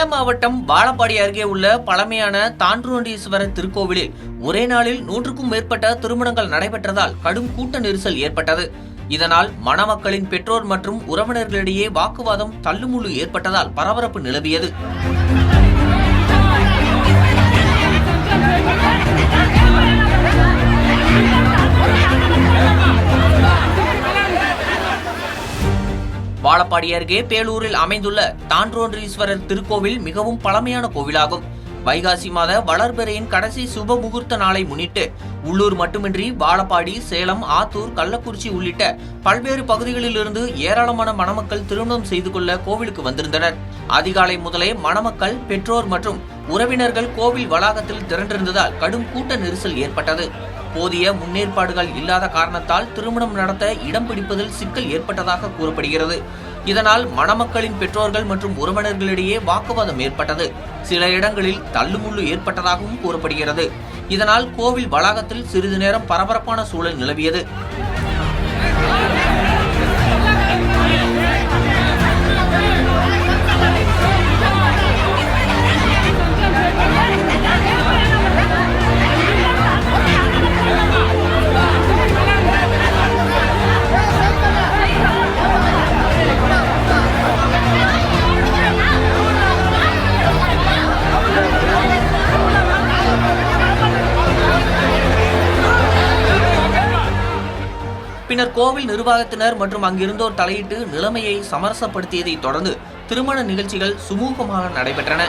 சேலம் மாவட்டம் வாழப்பாடி அருகே உள்ள பழமையான தாண்டூரீஸ்வரர் திருக்கோவிலில் ஒரே நாளில் 100க்கும் மேற்பட்ட திருமணங்கள் நடைபெற்றதால் கடும் கூட்ட நெரிசல் ஏற்பட்டது. இதனால் மணமக்களின் பெற்றோர் மற்றும் உறவினர்களிடையே வாக்குவாதம் தள்ளுமுள்ளு ஏற்பட்டதால் பரபரப்பு நிலவியது. வாழப்பாடி அருகே பேலூரில் அமைந்துள்ள தாண்டூரீஸ்வரர் திருக்கோவில் மிகவும் பழமையான கோவிலாகும். வைகாசி மாத வளர்பிறையின் கடைசி சுப முகூர்த்த நாளை முன்னிட்டு உள்ளூர் மட்டுமின்றி வாழப்பாடி, சேலம், ஆத்தூர், கள்ளக்குறிச்சி உள்ளிட்ட பல்வேறு பகுதிகளிலிருந்து ஏராளமான மணமக்கள் திருமணம் செய்து கொள்ள கோவிலுக்கு வந்திருந்தனர். அதிகாலை முதலே மணமக்கள், பெற்றோர் மற்றும் உறவினர்கள் கோவில் வளாகத்தில் திரண்டிருந்ததால் கடும் கூட்ட நெரிசல் ஏற்பட்டது. போதிய முன்னேற்பாடுகள் இல்லாத காரணத்தால் திருமணம் நடத்த இடம் பிடிப்பதில் சிக்கல் ஏற்பட்டதாக கூறப்படுகிறது. இதனால் மணமக்களின் பெற்றோர்கள் மற்றும் உறவினர்களிடையே வாக்குவாதம் ஏற்பட்டது. சில இடங்களில் தள்ளுமுள்ளு ஏற்பட்டதாகவும் கூறப்படுகிறது. இதனால் கோவில் வளாகத்தில் சிறிது நேரம் பரபரப்பான சூழல் நிலவியது. பின்னர் கோவில் நிர்வாகத்தினர் மற்றும் அங்கிருந்தோர் தலையிட்டு நிலைமையை சமரசப்படுத்தியதை தொடர்ந்து திருமண நிகழ்ச்சிகள் சுமூகமாக நடைபெற்றன.